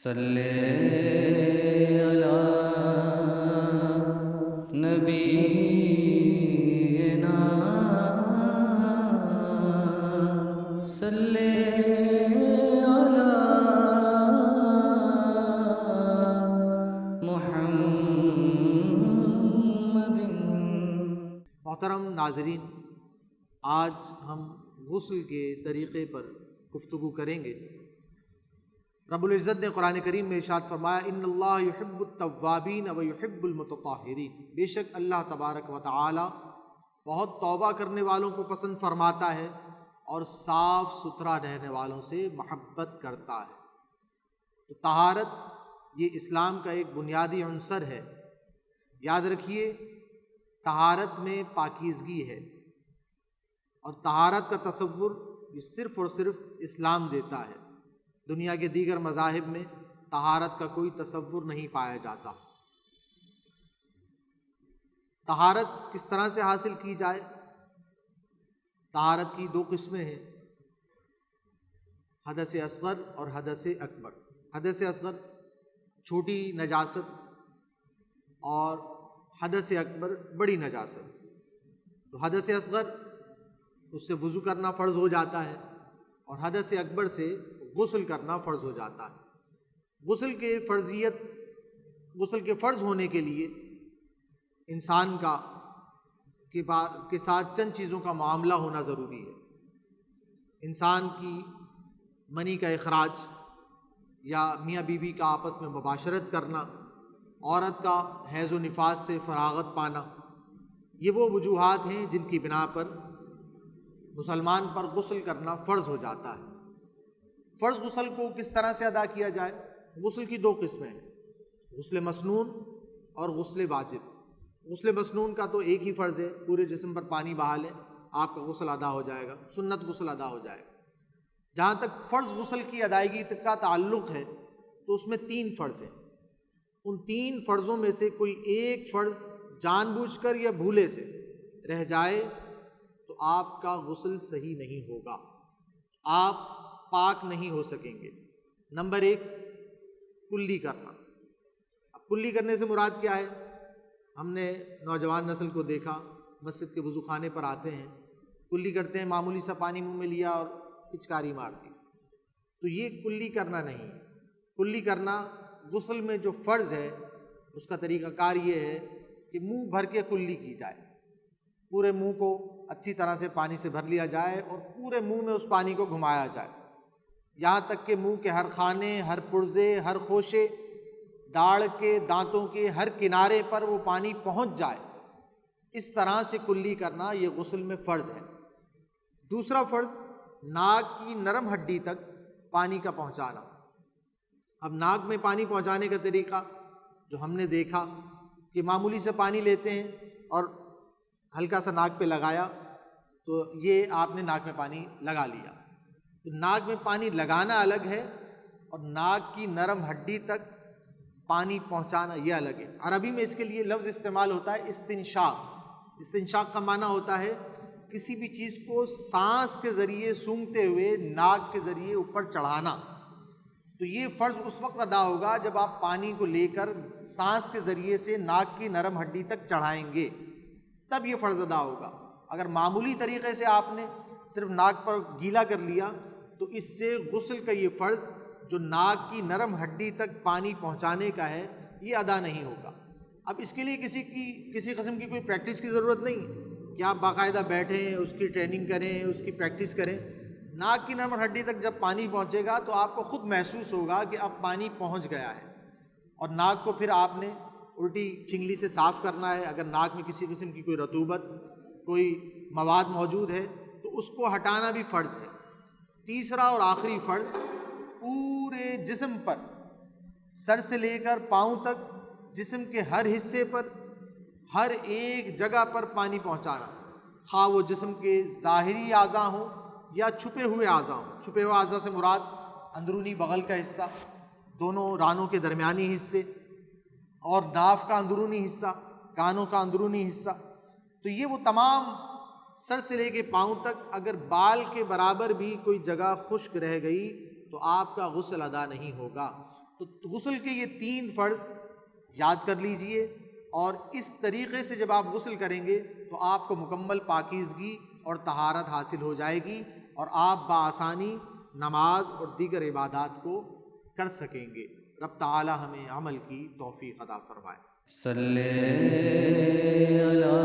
صلی علی نبینا صلی علی محمد۔ محترم ناظرین، آج ہم غسل کے طریقے پر گفتگو کریں گے۔ رب العزت نے قرآن کریم میں ارشاد فرمایا، ان اللہ یحب التوابین و یحب المتطہرین، بے شک اللہ تبارک و تعالی بہت توبہ کرنے والوں کو پسند فرماتا ہے اور صاف ستھرا رہنے والوں سے محبت کرتا ہے۔ تو طہارت یہ اسلام کا ایک بنیادی عنصر ہے۔ یاد رکھیے، طہارت میں پاکیزگی ہے، اور طہارت کا تصور یہ صرف اور صرف اسلام دیتا ہے۔ دنیا کے دیگر مذاہب میں طہارت کا کوئی تصور نہیں پایا جاتا۔ طہارت کس طرح سے حاصل کی جائے؟ طہارت کی دو قسمیں ہیں، حدث اصغر اور حدث اکبر۔ حدث اصغر چھوٹی نجاست اور حدث اکبر بڑی نجاست۔ تو حدث اصغر اس سے وضو کرنا فرض ہو جاتا ہے، اور حدث اکبر سے غسل کرنا فرض ہو جاتا ہے۔ غسل کے فرض ہونے کے لیے انسان کے ساتھ چند چیزوں کا معاملہ ہونا ضروری ہے۔ انسان کی منی کا اخراج یا میاں بیوی کا آپس میں مباشرت کرنا، عورت کا حیض و نفاس سے فراغت پانا، یہ وہ وجوہات ہیں جن کی بنا پر مسلمان پر غسل کرنا فرض ہو جاتا ہے۔ فرض غسل کو کس طرح سے ادا کیا جائے؟ غسل کی دو قسمیں ہیں، غسل مسنون اور غسل واجب۔ غسل مسنون کا تو ایک ہی فرض ہے، پورے جسم پر پانی بہا لیں، آپ کا غسل ادا ہو جائے گا، سنت غسل ادا ہو جائے گا۔ جہاں تک فرض غسل کی ادائیگی کا تعلق ہے تو اس میں 3 فرض ہیں۔ ان 3 فرضوں میں سے کوئی ایک فرض جان بوجھ کر یا بھولے سے رہ جائے تو آپ کا غسل صحیح نہیں ہوگا، آپ پاک نہیں ہو سکیں گے۔ نمبر 1، کلی کرنا۔ اب کلی کرنے سے مراد کیا ہے؟ ہم نے نوجوان نسل کو دیکھا، مسجد کے وضو خانے پر آتے ہیں، کلی کرتے ہیں، معمولی سا پانی منہ میں لیا اور پچکاری مار دی۔ تو یہ کلی کرنا نہیں۔ کلی کرنا غسل میں جو فرض ہے اس کا طریقہ کار یہ ہے کہ منہ بھر کے کلی کی جائے، پورے منہ کو اچھی طرح سے پانی سے بھر لیا جائے اور پورے منہ میں اس پانی کو گھمایا جائے، یہاں تک کہ منہ کے ہر خانے، ہر پرزے، ہر خوشے، داڑھ کے، دانتوں کے ہر کنارے پر وہ پانی پہنچ جائے۔ اس طرح سے کلی کرنا یہ غسل میں فرض ہے۔ دوسرا فرض، ناک کی نرم ہڈی تک پانی کا پہنچانا۔ اب ناک میں پانی پہنچانے کا طریقہ جو ہم نے دیکھا کہ معمولی سے پانی لیتے ہیں اور ہلکا سا ناک پہ لگایا، تو یہ آپ نے ناک میں پانی لگا لیا۔ تو ناک میں پانی لگانا الگ ہے اور ناک کی نرم ہڈی تک پانی پہنچانا یہ الگ ہے۔ عربی میں اس کے لیے لفظ استعمال ہوتا ہے استنشاق۔ استنشاق کا معنی ہوتا ہے کسی بھی چیز کو سانس کے ذریعے سونگھتے ہوئے ناک کے ذریعے اوپر چڑھانا۔ تو یہ فرض اس وقت ادا ہوگا جب آپ پانی کو لے کر سانس کے ذریعے سے ناک کی نرم ہڈی تک چڑھائیں گے، تب یہ فرض ادا ہوگا۔ اگر معمولی طریقے سے آپ نے صرف ناک پر گیلا کر لیا تو اس سے غسل کا یہ فرض جو ناک کی نرم ہڈی تک پانی پہنچانے کا ہے یہ ادا نہیں ہوگا۔ اب اس کے لیے کسی قسم کی کوئی پریکٹس کی ضرورت نہیں کہ آپ باقاعدہ بیٹھیں، اس کی ٹریننگ کریں، اس کی پریکٹس کریں۔ ناک کی نرم ہڈی تک جب پانی پہنچے گا تو آپ کو خود محسوس ہوگا کہ اب پانی پہنچ گیا ہے، اور ناک کو پھر آپ نے الٹی چنگلی سے صاف کرنا ہے۔ اگر ناک میں کسی قسم کی کوئی رطوبت، کوئی مواد موجود ہے تو اس کو ہٹانا بھی فرض ہے۔ تیسرا اور آخری فرض، پورے جسم پر، سر سے لے کر پاؤں تک، جسم کے ہر حصے پر، ہر ایک جگہ پر پانی پہنچانا، خواہ وہ جسم کے ظاہری اعضاء ہوں یا چھپے ہوئے اعضاء ہوں۔ چھپے ہوئے اعضاء سے مراد اندرونی بغل کا حصہ، دونوں رانوں کے درمیانی حصے، اور ناف کا اندرونی حصہ، کانوں کا اندرونی حصہ۔ تو یہ وہ تمام سر سے لے کے پاؤں تک، اگر بال کے برابر بھی کوئی جگہ خشک رہ گئی تو آپ کا غسل ادا نہیں ہوگا۔ تو غسل کے یہ 3 فرض یاد کر لیجئے، اور اس طریقے سے جب آپ غسل کریں گے تو آپ کو مکمل پاکیزگی اور طہارت حاصل ہو جائے گی، اور آپ بآسانی نماز اور دیگر عبادات کو کر سکیں گے۔ رب تعالی ہمیں عمل کی توفیق عطا فرمائے۔ صلی علی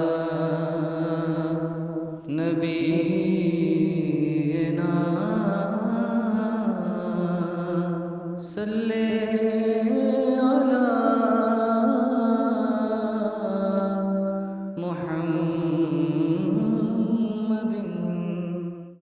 نبینا صلی